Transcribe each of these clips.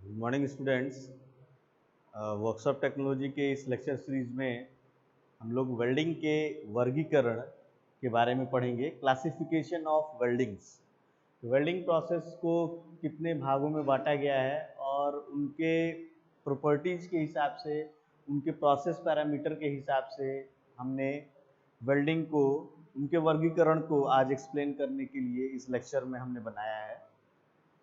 Good morning students. Workshop technology के इस lecture series में हम लोग वेल्डिंग के वर्गीकरण के बारे में पढ़ेंगे। Classification of weldings. Welding process को कितने भागों में बांटा गया है और उनके प्रॉपर्टीज़ के हिसाब से, उनके प्रोसेस पैरामीटर के हिसाब से हमने वेल्डिंग को, उनके वर्गीकरण को आज एक्सप्लेन करने के लिए इस लेक्चर में हमने बनाया है।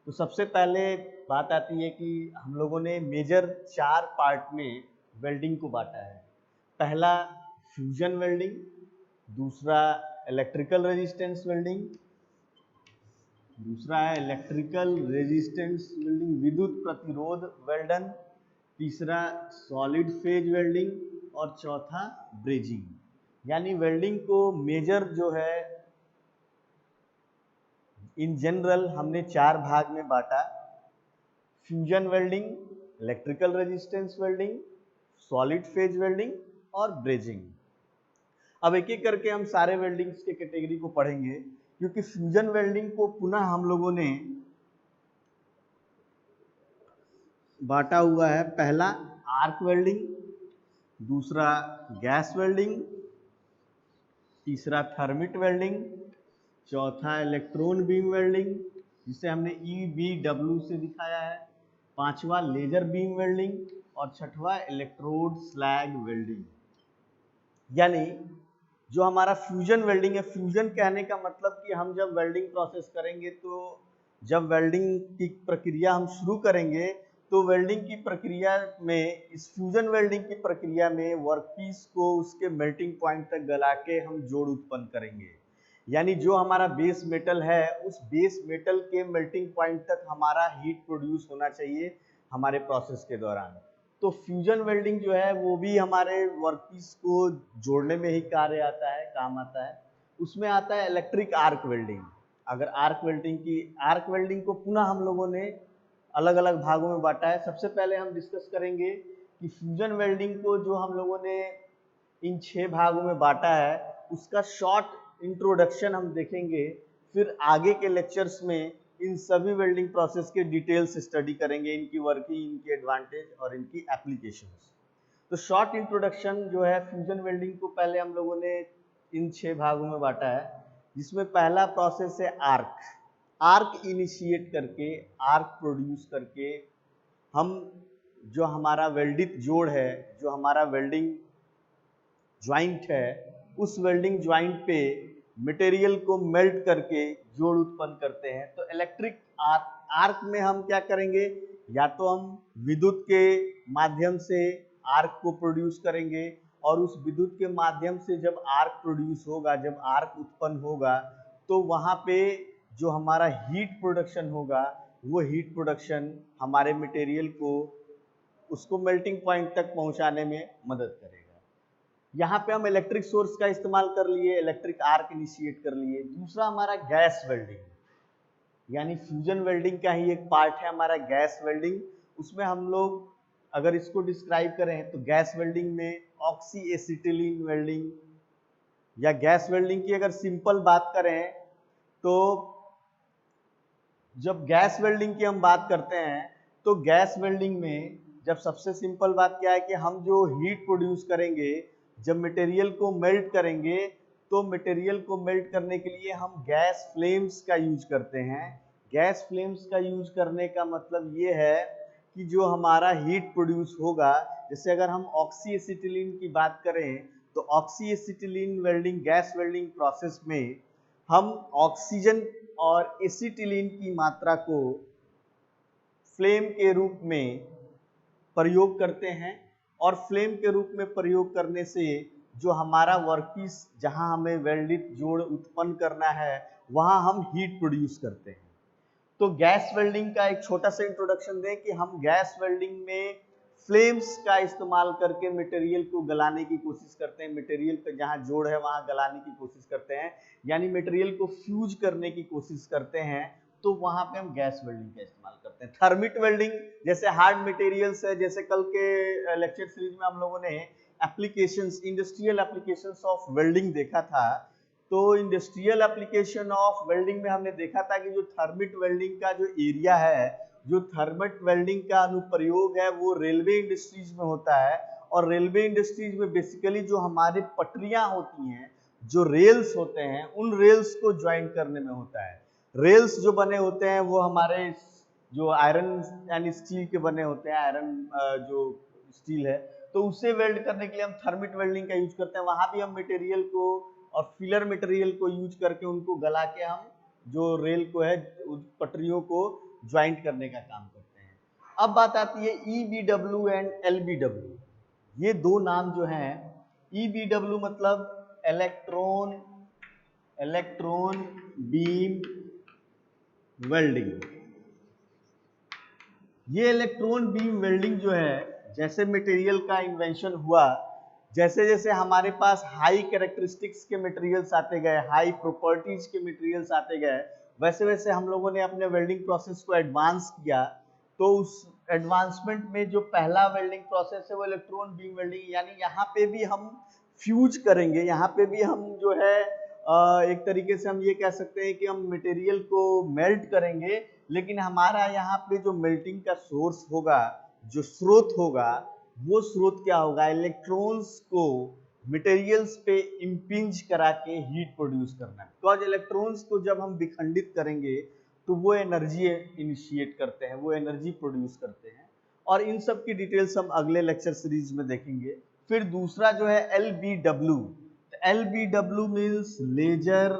तो सबसे पहले बात आती है कि हम लोगों ने मेजर 4 पार्ट में वेल्डिंग को बांटा है। पहला फ्यूजन वेल्डिंग, दूसरा इलेक्ट्रिकल रेजिस्टेंस वेल्डिंग, दूसरा है इलेक्ट्रिकल रेजिस्टेंस वेल्डिंग विद्युत प्रतिरोध वेल्डन, तीसरा सॉलिड फेज वेल्डिंग और चौथा ब्रेजिंग। यानी वेल्डिंग को मेजर जो है इन जनरल हमने 4 भाग में बांटा। Fusion welding, electrical resistance welding, solid phase welding और ब्रेजिंग। अब एक एक करके हम सारे वेल्डिंग्स के कैटेगरी को पढ़ेंगे, क्योंकि फ्यूजन वेल्डिंग को पुनः हम लोगों ने बांटा हुआ है। पहला आर्क वेल्डिंग, दूसरा गैस वेल्डिंग, तीसरा थर्मिट वेल्डिंग, चौथा इलेक्ट्रॉन बीम वेल्डिंग जिसे हमने EBW से दिखाया है, पांचवा लेजर बीम वेल्डिंग और छठवा इलेक्ट्रोड स्लैग वेल्डिंग। यानी जो हमारा फ्यूजन वेल्डिंग है, फ्यूजन कहने का मतलब कि हम जब वेल्डिंग प्रोसेस करेंगे तो जब वेल्डिंग की प्रक्रिया हम शुरू करेंगे तो वेल्डिंग की प्रक्रिया में, इस फ्यूजन वेल्डिंग की प्रक्रिया में वर्कपीस को उसके मेल्टिंग पॉइंट तक गला के हम जोड़ उत्पन्न करेंगे। यानी जो हमारा बेस मेटल है, उस बेस मेटल के मेल्टिंग पॉइंट तक हमारा हीट प्रोड्यूस होना चाहिए हमारे प्रोसेस के दौरान। तो फ्यूजन वेल्डिंग जो है वो भी हमारे वर्कपीस को जोड़ने में ही कार्य आता है, काम आता है। उसमें आता है इलेक्ट्रिक आर्क वेल्डिंग। अगर आर्क वेल्डिंग को पुनः हम लोगों ने अलग अलग भागों में बांटा है। सबसे पहले हम डिस्कस करेंगे कि फ्यूजन वेल्डिंग को जो हम लोगों ने इन 6 भागों में बांटा है उसका शॉर्ट इंट्रोडक्शन हम देखेंगे। फिर आगे के लेक्चर्स में इन सभी वेल्डिंग प्रोसेस के डिटेल्स स्टडी करेंगे, इनकी वर्किंग, इनकी एडवांटेज और इनकी एप्लीकेशंस। तो शॉर्ट इंट्रोडक्शन जो है फ्यूजन वेल्डिंग को पहले हम लोगों ने इन 6 भागों में बांटा है, जिसमें पहला प्रोसेस है आर्क। आर्क इनिशिएट करके, आर्क प्रोड्यूस करके हम जो हमारा वेल्डित जोड़ है, जो हमारा वेल्डिंग ज्वाइंट है, उस वेल्डिंग ज्वाइंट पे मटेरियल को मेल्ट करके जोड़ उत्पन्न करते हैं। तो इलेक्ट्रिक आर्क में हम क्या करेंगे, या तो हम विद्युत के माध्यम से आर्क को प्रोड्यूस करेंगे और उस विद्युत के माध्यम से जब आर्क प्रोड्यूस होगा, जब आर्क उत्पन्न होगा, तो वहां पे जो हमारा हीट प्रोडक्शन होगा वो हीट प्रोडक्शन हमारे मटेरियल को उसको मेल्टिंग पॉइंट तक पहुंचाने में मदद करेगा। यहाँ पे हम इलेक्ट्रिक सोर्स का इस्तेमाल कर लिए, इलेक्ट्रिक आर्क इनिशिएट कर लिए। दूसरा हमारा गैस वेल्डिंग, यानी फ्यूजन वेल्डिंग का ही एक पार्ट है हमारा गैस वेल्डिंग। उसमें हम लोग अगर इसको डिस्क्राइब करें तो गैस वेल्डिंग में ऑक्सी एसिटिलीन वेल्डिंग, या गैस वेल्डिंग की अगर सिंपल बात करें तो जब गैस वेल्डिंग की हम बात करते हैं तो गैस वेल्डिंग में जब सबसे सिंपल बात क्या है कि हम जो हीट प्रोड्यूस करेंगे, जब मटेरियल को मेल्ट करेंगे, तो मटेरियल को मेल्ट करने के लिए हम गैस फ्लेम्स का यूज करते हैं। गैस फ्लेम्स का यूज करने का मतलब ये है कि जो हमारा हीट प्रोड्यूस होगा, जैसे अगर हम ऑक्सी एसिटिलीन की बात करें तो oxy acetylene welding, gas welding process में हम ऑक्सीजन और एसिटिलीन की मात्रा को फ्लेम के रूप में प्रयोग करते हैं, और फ्लेम के रूप में प्रयोग करने से जो हमारा वर्कपीस, जहां हमें वेल्डित जोड़ उत्पन्न करना है, वहां हम हीट प्रोड्यूस करते हैं। तो गैस वेल्डिंग का एक छोटा सा इंट्रोडक्शन दें कि हम गैस वेल्डिंग में फ्लेम्स का इस्तेमाल करके मटेरियल को गलाने की कोशिश करते हैं, मटेरियल पे जहां जोड़ है वहां गलाने की कोशिश करते हैं, यानी मटेरियल को फ्यूज करने की कोशिश करते हैं। तो वहां पे हम गैस वेल्डिंग का इस्तेमाल करते हैं। थर्मिट वेल्डिंग, जैसे हार्ड मटेरियल्स है, जैसे कल के लेक्चर सीरीज में हम लोगों ने applications, industrial applications of welding देखा था। तो इंडस्ट्रियल एप्लीकेशन ऑफ वेल्डिंग में हमने देखा था कि जो थर्मिट वेल्डिंग का जो एरिया है जो थर्मल वेल्डिंग का अनुप्रयोग है वो रेलवे इंडस्ट्रीज में होता है, और रेलवे इंडस्ट्रीज में बेसिकली जो हमारे पटरियां होती हैं, जो रेल्स होते हैं, उन रेल्स को ज्वाइन करने में होता है। रेल्स जो बने होते हैं वो हमारे जो आयरन एंड स्टील के बने होते हैं, आयरन जो स्टील है, तो उसे वेल्ड करने के लिए हम थर्मिट वेल्डिंग का यूज करते हैं। वहां भी हम मटेरियल को और फिलर मटेरियल को यूज करके उनको गला के हम जो रेल को है, पटरियों को ज्वाइंट करने का काम करते हैं। अब बात आती है EBW एंड LBW। ये दो नाम जो हैं, EBW मतलब इलेक्ट्रॉन बीम वेल्डिंग। ये इलेक्ट्रॉन बीम वेल्डिंग जो है, जैसे मटेरियल का इन्वेंशन हुआ, जैसे जैसे हमारे पास हाई कैरेक्टरिस्टिक्स के मटेरियल्स आते गए, हाई प्रॉपर्टीज के मटेरियल्स आते गए, वैसे वैसे हम लोगों ने अपने वेल्डिंग प्रोसेस को एडवांस किया। तो उस एडवांसमेंट में जो पहला वेल्डिंग प्रोसेस है वो इलेक्ट्रॉन बीम वेल्डिंग, यानी यहाँ पे भी हम फ्यूज करेंगे, यहाँ पे भी हम जो है एक तरीके से हम ये कह सकते हैं कि हम मटेरियल को मेल्ट करेंगे, लेकिन हमारा यहाँ पे जो मेल्टिंग का सोर्स होगा, जो स्रोत होगा, वो स्रोत क्या होगा, इलेक्ट्रॉन्स को मटेरियल्स पे इंपिंज करा के हीट प्रोड्यूस करना है। बिकॉज इलेक्ट्रॉन्स को जब हम विखंडित करेंगे तो वो एनर्जी इनिशिएट करते हैं, वो एनर्जी प्रोड्यूस करते हैं, और इन सब की डिटेल्स हम अगले लेक्चर सीरीज में देखेंगे। फिर दूसरा जो है LBW। LBW means laser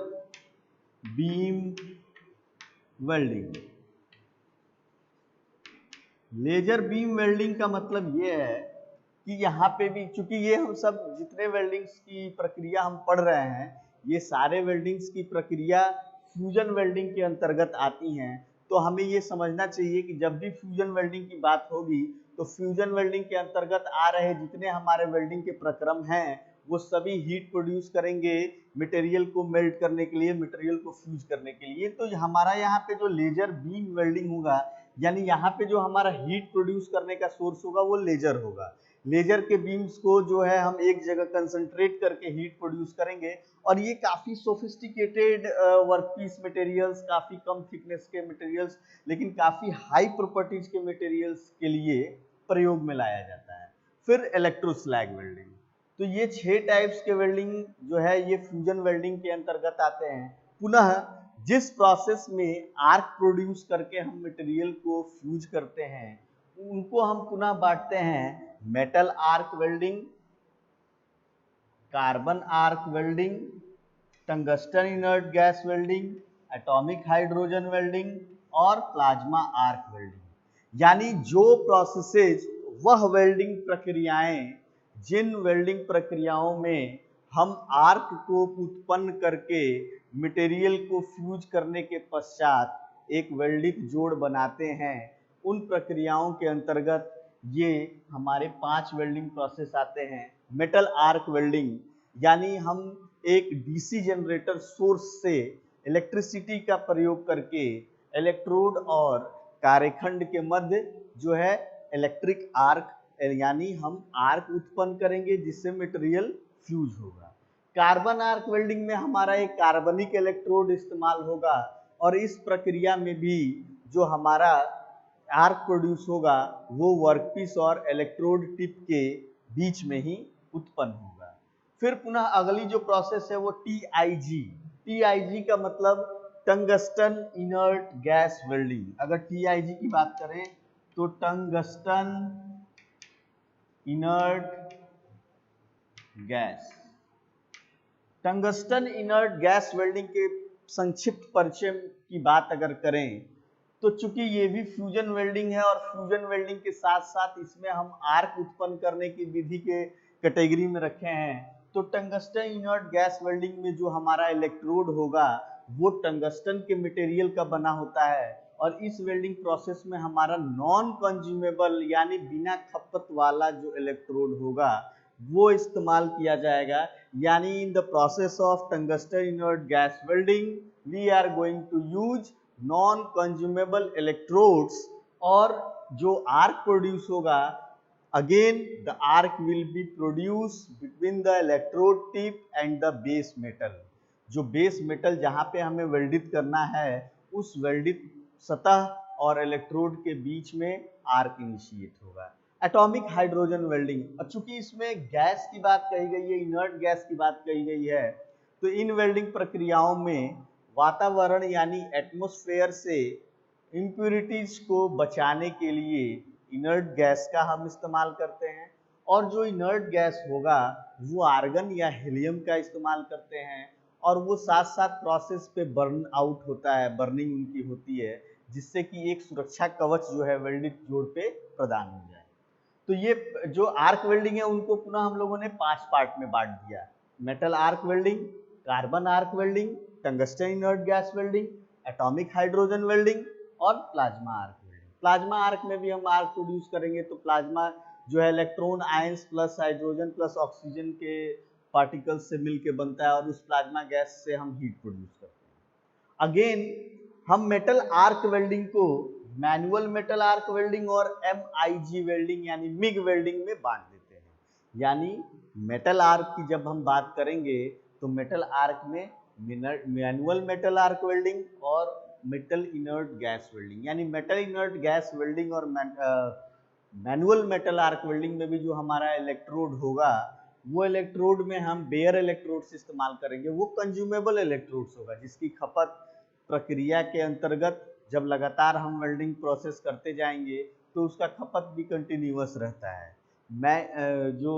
beam welding. Laser beam welding का मतलब ये है कि यहाँ पे भी, चूंकि ये हम सब जितने वेल्डिंग्स की प्रक्रिया हम पढ़ रहे हैं, ये सारे वेल्डिंग्स की प्रक्रिया फ्यूजन वेल्डिंग के अंतर्गत आती हैं। तो हमें ये समझना चाहिए कि जब भी फ्यूजन वेल्डिंग की बात होगी तो फ्यूजन वेल्डिंग के अंतर्गत आ रहे जितने हमारे वेल्डिंग के प्रक्रम हैं, वो सभी हीट प्रोड्यूस करेंगे मटेरियल को मेल्ट करने के लिए, मटेरियल को फ्यूज करने के लिए। तो हमारा यहाँ पे जो लेजर बीम वेल्डिंग होगा, यानी यहाँ पे जो हमारा हीट प्रोड्यूस करने का सोर्स होगा वो लेजर होगा। लेजर के बीम्स को जो है हम एक जगह कंसंट्रेट करके हीट प्रोड्यूस करेंगे, और ये काफी सोफिस्टिकेटेड वर्कपीस मटेरियल्स, काफी कम थिकनेस के मटेरियल्स, लेकिन काफी हाई प्रॉपर्टीज के मटेरियल्स के लिए प्रयोग में लाया जाता है। फिर इलेक्ट्रोस्लैग वेल्डिंग। तो ये 6 टाइप्स के वेल्डिंग जो है ये फ्यूजन वेल्डिंग के अंतर्गत आते हैं। पुनः जिस प्रोसेस में आर्क प्रोड्यूस करके हम मटेरियल को फ्यूज करते हैं, उनको हम पुनः बांटते हैं metal arc welding, carbon arc welding, tungsten inert gas welding, atomic hydrogen welding और प्लाज्मा आर्क वेल्डिंग। यानी जो प्रोसेसेज, वह वेल्डिंग प्रक्रियाएं, जिन वेल्डिंग प्रक्रियाओं में हम आर्क को उत्पन्न करके मटेरियल को फ्यूज करने के पश्चात एक वेल्डिंग जोड़ बनाते हैं, उन प्रक्रियाओं के अंतर्गत ये हमारे 5 वेल्डिंग प्रोसेस आते हैं। मेटल आर्क वेल्डिंग, यानी हम एक डीसी जनरेटर सोर्स से इलेक्ट्रिसिटी का प्रयोग करके इलेक्ट्रोड और कार्यखंड के मध्य जो है इलेक्ट्रिक आर्क, यानी हम आर्क उत्पन्न करेंगे जिससे मटेरियल फ्यूज होगा। कार्बन आर्क वेल्डिंग में हमारा एक कार्बनिक इलेक्ट्रोड इस्तेमाल होगा, और इस प्रक्रिया में भी जो हमारा आर्क प्रोड्यूस होगा वो वर्कपीस और इलेक्ट्रोड टिप के बीच में ही उत्पन्न होगा। फिर पुनः अगली जो प्रोसेस है वो TIG। TIG का मतलब टंगस्टन इनर्ट गैस वेल्डिंग। अगर TIG की बात करें तो tungsten inert gas. Tungsten inert gas welding के संक्षिप्त परिचय की बात अगर करें तो चूंकि ये भी फ्यूजन वेल्डिंग है, और फ्यूजन वेल्डिंग के साथ साथ इसमें हम आर्क उत्पन्न करने की विधि के कैटेगरी में रखे हैं, तो टंगस्टन इनर्ट गैस वेल्डिंग में जो हमारा इलेक्ट्रोड होगा वो टंगस्टन के मटेरियल का बना होता है, और इस वेल्डिंग प्रोसेस में हमारा नॉन कंज्यूमेबल यानी बिना खपत वाला जो इलेक्ट्रोड होगा वो इस्तेमाल किया जाएगा। यानी in the process of tungsten inert gas welding we are going to use non consumable electrodes, और जो आर्क प्रोड्यूस होगा, again the arc will be produce between the electrode tip and the base metal. जो base metal जहां पे हमें वेल्डित करना है, उस वेल्डित सतह और इलेक्ट्रोड के बीच में आर्क इनिशिएट होगा। एटॉमिक हाइड्रोजन वेल्डिंग, और चूंकि इसमें गैस की बात कही गई है, इनर्ट गैस की बात कही गई है, तो इन वेल्डिंग प्रक्रियाओं में वातावरण यानी एटमॉस्फेयर से इम्प्यूरिटीज को बचाने के लिए इनर्ट गैस का हम इस्तेमाल करते हैं, और जो इनर्ट गैस होगा वो आर्गन या हीलियम का इस्तेमाल करते हैं, और वो साथ साथ प्रोसेस पे बर्न आउट होता है, बर्निंग उनकी होती है, जिससे कि एक सुरक्षा कवच जो है वेल्डिंग जोड़ पे प्रदान हो जाए। तो ये जो आर्क वेल्डिंग है उनको पुनः हम लोगों ने 5 पार्ट में बांट दिया: metal arc welding, carbon arc welding, tungsten inert gas welding, atomic hydrogen welding और plasma arc welding. Plasma arc में भी हम आर्क प्रोड्यूस करेंगे, तो प्लाज्मा जो है electron ions plus hydrogen plus oxygen के पार्टिकल्स से मिलकर बनता है, और उस प्लाज्मा गैस से हम हीट प्रोड्यूस करते हैं। अगेन हम मेटल आर्क वेल्डिंग को मैनुअल मेटल आर्क वेल्डिंग और MIG वेल्डिंग यानी मिग वेल्डिंग में बांट देते हैं। यानी मेटल आर्क की जब हम बात करेंगे तो मेटल आर्क में मैनुअल मेटल आर्क वेल्डिंग और मेटल इनर्ट गैस वेल्डिंग, यानी मेटल इनर्ट गैस वेल्डिंग और मैनुअल मेटल आर्क वेल्डिंग में भी जो हमारा इलेक्ट्रोड होगा, वो इलेक्ट्रोड में हम बेयर इलेक्ट्रोड्स इस्तेमाल करेंगे। वो कंज्यूमेबल इलेक्ट्रोड्स होगा, जिसकी खपत प्रक्रिया के अंतर्गत जब लगातार हम वेल्डिंग प्रोसेस करते जाएंगे तो उसका खपत भी कंटिन्यूअस रहता है। जो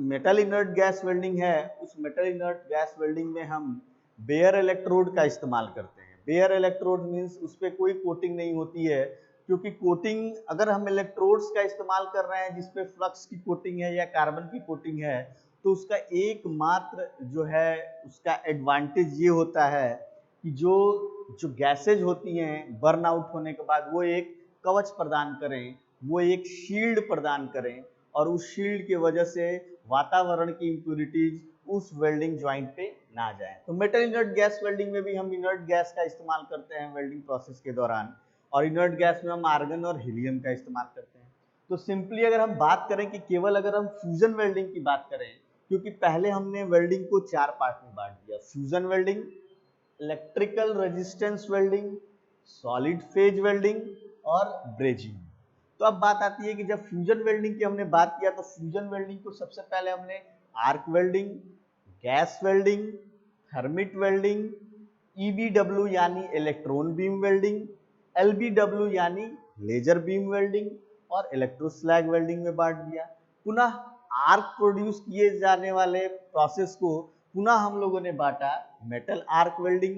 मेटल इनर्ट गैस वेल्डिंग है, उस मेटल इनर्ट गैस वेल्डिंग में हम बेयर इलेक्ट्रोड का इस्तेमाल करते हैं। बेयर इलेक्ट्रोड मीन्स उस पर कोई कोटिंग नहीं होती है, क्योंकि कोटिंग अगर हम इलेक्ट्रोड्स का इस्तेमाल कर रहे हैं जिसपे फ्लक्स की कोटिंग है या कार्बन की कोटिंग है, तो उसका एकमात्र जो है उसका एडवांटेज ये होता है कि जो गैसेज होती हैं बर्न आउट होने के बाद वो एक कवच प्रदान करें, वो एक शील्ड प्रदान करें, और उस शील्ड की वजह से वातावरण की इम्प्यूरिटीज उस वेल्डिंग ज्वाइंट पे ना जाए। तो मेटल इनर्ट गैस वेल्डिंग में भी हम इनर्ट गैस का इस्तेमाल करते हैं वेल्डिंग प्रोसेस के दौरान, और इनर्ट गैस में हम आर्गन और हीलियम का इस्तेमाल करते हैं। तो सिंपली अगर हम बात करें कि केवल अगर हम फ्यूजन वेल्डिंग की बात करें, क्योंकि पहले हमने वेल्डिंग को 4 पार्ट में बांट दिया: fusion welding, electrical resistance welding, solid phase welding और ब्रेजिंग। तो अब बात आती है कि जब फ्यूजन वेल्डिंग की हमने बात किया, तो फ्यूजन वेल्डिंग को सबसे पहले हमने arc welding, gas welding, thermit welding, EBW यानी इलेक्ट्रॉन बीम वेल्डिंग, LBW यानी लेजर बीम वेल्डिंग और इलेक्ट्रोस्लैग वेल्डिंग में बांट दिया। पुनः आर्क प्रोड्यूस किए जाने वाले प्रोसेस को पुनः हम लोगों ने बांटा: metal arc welding,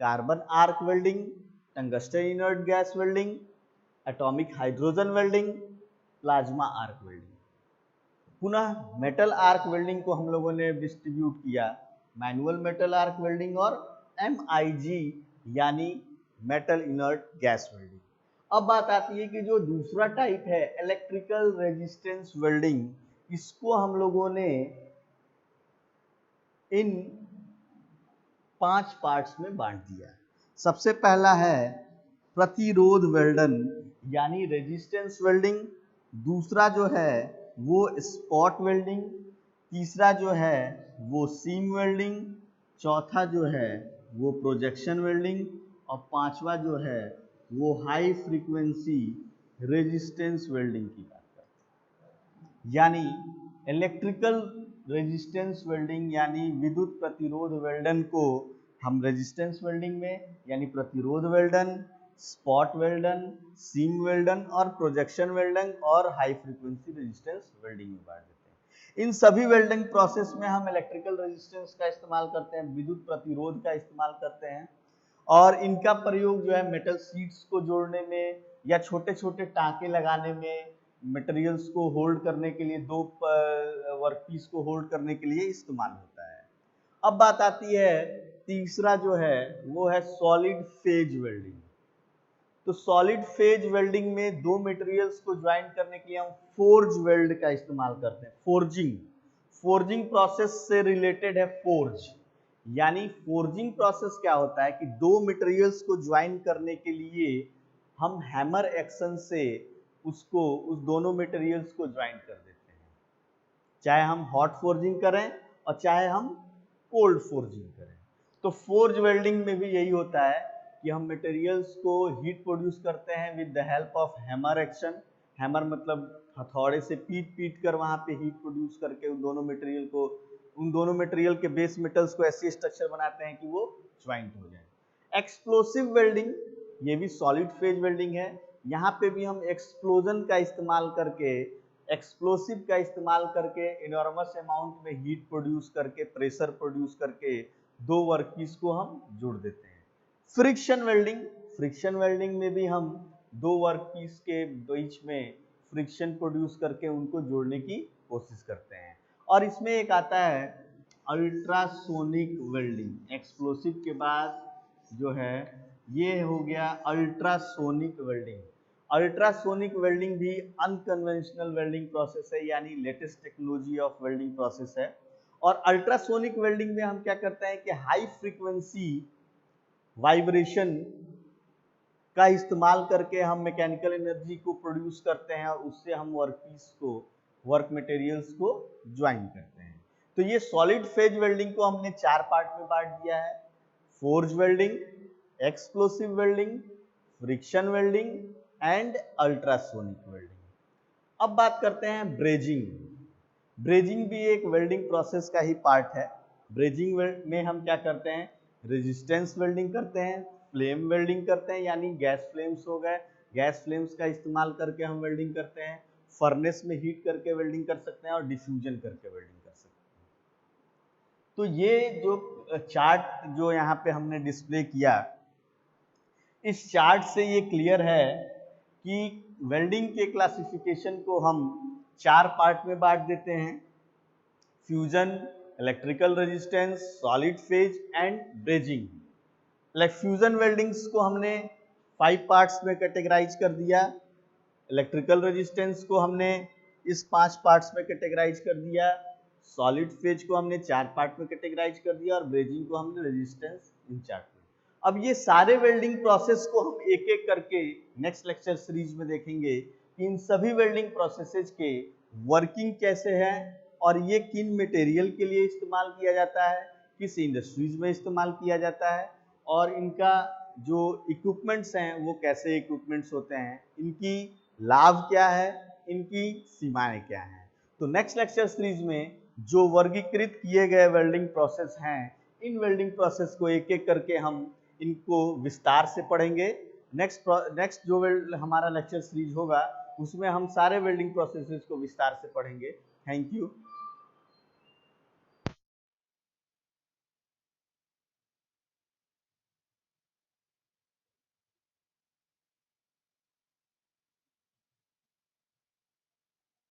carbon arc welding, tungsten inert gas welding, atomic hydrogen welding, plasma arc welding. पुनः मेटल आर्क वेल्डिंग को हम लोगों ने डिस्ट्रीब्यूट किया: मैनुअल मेटल आर्क वेल्डिंग और MIG यानी मेटल इनर्ट गैस वेल्डिंग। अब बात आती है कि जो दूसरा टाइप है इलेक्ट्रिकल रेजिस्टेंस वेल्डिंग, इसको हम लोगों ने इन 5 पार्ट्स में बांट दिया। सबसे पहला है प्रतिरोध वेल्डन यानी रेजिस्टेंस वेल्डिंग, दूसरा जो है वो स्पॉट वेल्डिंग, तीसरा जो है वो सीम वेल्डिंग, चौथा जो है वो प्रोजेक्शन वेल्डिंग, और पांचवा जो है वो हाई फ्रीक्वेंसी रेजिस्टेंस वेल्डिंग की बात करते हैं। यानी इलेक्ट्रिकल रेजिस्टेंस वेल्डिंग यानी विद्युत प्रतिरोध वेल्डन को हम रेजिस्टेंस वेल्डिंग में यानी प्रतिरोध वेल्डन, स्पॉट वेल्डन, सीम वेल्डन और प्रोजेक्शन वेल्डन और हाई फ्रीक्वेंसी रेजिस्टेंस वेल्डिंग में बांट देते हैं। इन सभी वेल्डिंग प्रोसेस में हम इलेक्ट्रिकल रेजिस्टेंस का इस्तेमाल करते हैं, विद्युत प्रतिरोध का इस्तेमाल करते हैं, और इनका प्रयोग जो है मेटल शीट्स को जोड़ने में या छोटे छोटे टाँके लगाने में, मटेरियल्स को होल्ड करने के लिए, दो वर्कपीस को होल्ड करने के लिए इस्तेमाल होता है। अब बात आती है तीसरा जो है वो है सॉलिड फेज वेल्डिंग। तो सॉलिड फेज वेल्डिंग में दो मटेरियल्स को ज्वाइन करने के लिए हम फोर्ज वेल्ड का इस्तेमाल करते हैं। फोर्जिंग प्रोसेस से रिलेटेड है फोर्ज। यानी फोर्जिंग प्रोसेस क्या होता है कि दो मटेरियल्स को ज्वाइन करने के लिए हम हैमर एक्शन से उस दोनों मटेरियल्स को ज्वाइन कर देते हैं, चाहे हम हॉट फोर्जिंग करें और चाहे हम कोल्ड फोर्जिंग करें। तो फोर्ज वेल्डिंग में भी यही होता है कि हम मटेरियल्स को हीट प्रोड्यूस करते हैं with the help of hammer action. Hammer मतलब हथौड़े से पीट पीट कर वहाँ पे हीट प्रोड्यूस करके उन दोनों मटेरियल के बेस मेटल्स को ऐसी स्ट्रक्चर बनाते हैं कि वो ज्वाइंट हो जाए। एक्सप्लोसिव वेल्डिंग, ये भी सॉलिड फेज वेल्डिंग है। यहाँ पे भी हम एक्सप्लोजन का इस्तेमाल करके, एक्सप्लोसिव का इस्तेमाल करके इनॉर्मस अमाउंट में हीट प्रोड्यूस करके, प्रेशर प्रोड्यूस करके दो वर्कपीस को हम जोड़ देते हैं। फ्रिक्शन वेल्डिंग, फ्रिक्शन वेल्डिंग में भी हम दो वर्कपीस के बीच में फ्रिक्शन प्रोड्यूस करके उनको जोड़ने की कोशिश करते हैं। और इसमें एक आता है अल्ट्रासोनिक वेल्डिंग। एक्सप्लोसिव के बाद जो है ये हो गया अल्ट्रासोनिक वेल्डिंग। अल्ट्रासोनिक वेल्डिंग भी अनकन्वेंशनल वेल्डिंग प्रोसेस है, यानी latest technology of welding process है। और अल्ट्रासोनिक वेल्डिंग में हम क्या करते हैं कि हाई फ्रीक्वेंसी वाइब्रेशन का इस्तेमाल करके हम मैकेनिकल एनर्जी को प्रोड्यूस करते हैं और उससे हम वर्क मटेरियल्स को ज्वाइन करते हैं। तो ये सॉलिड फेज वेल्डिंग को हमने 4 पार्ट में बांट दिया है: forge welding, explosive welding, friction welding and ultrasonic welding. अब बात करते हैं ब्रेजिंग। ब्रेजिंग भी एक वेल्डिंग प्रोसेस का ही पार्ट है। ब्रेजिंग में हम क्या करते हैं, रेजिस्टेंस वेल्डिंग करते हैं, फ्लेम वेल्डिंग करते हैं, यानी गैस फ्लेम्स हो गए, गैस फ्लेम्स का इस्तेमाल करके हम वेल्डिंग करते हैं, फर्नेस में हीट करके वेल्डिंग कर सकते हैं और डिफ्यूजन करके वेल्डिंग कर सकते हैं। तो ये जो चार्ट जो यहाँ पे हमने डिस्प्ले किया, इस चार्ट से ये क्लियर है कि वेल्डिंग के क्लासिफिकेशन को हम 4 पार्ट में बांट देते हैं: fusion, electrical resistance, solid phase and brazing. Like fusion weldings को हमने 5 पार्ट्स में कैटेगराइज कर दिया, इलेक्ट्रिकल रेजिस्टेंस को हमने इस 5 पार्ट्स में कैटेगराइज कर दिया, सॉलिड फेज को हमने 4 पार्ट में कैटेगराइज कर दिया और ब्रेजिंग को हमने रेजिस्टेंस इन 4 में। अब ये सारे वेल्डिंग प्रोसेस को हम एक एक करके नेक्स्ट लेक्चर सीरीज में देखेंगे कि इन सभी वेल्डिंग प्रोसेसेस के वर्किंग कैसे है और ये किन मटेरियल के लिए इस्तेमाल किया जाता है, किस इंडस्ट्रीज में इस्तेमाल किया जाता है और इनका जो इक्विपमेंट्स हैं वो कैसे इक्विपमेंट्स होते हैं, इनकी लाभ क्या है, इनकी सीमाएं क्या हैं। तो नेक्स्ट लेक्चर सीरीज में जो वर्गीकृत किए गए वेल्डिंग प्रोसेस हैं, इन वेल्डिंग प्रोसेस को एक एक करके हम इनको विस्तार से पढ़ेंगे। नेक्स्ट जो हमारा लेक्चर सीरीज होगा उसमें हम सारे वेल्डिंग प्रोसेसेस को विस्तार से पढ़ेंगे। Thank you.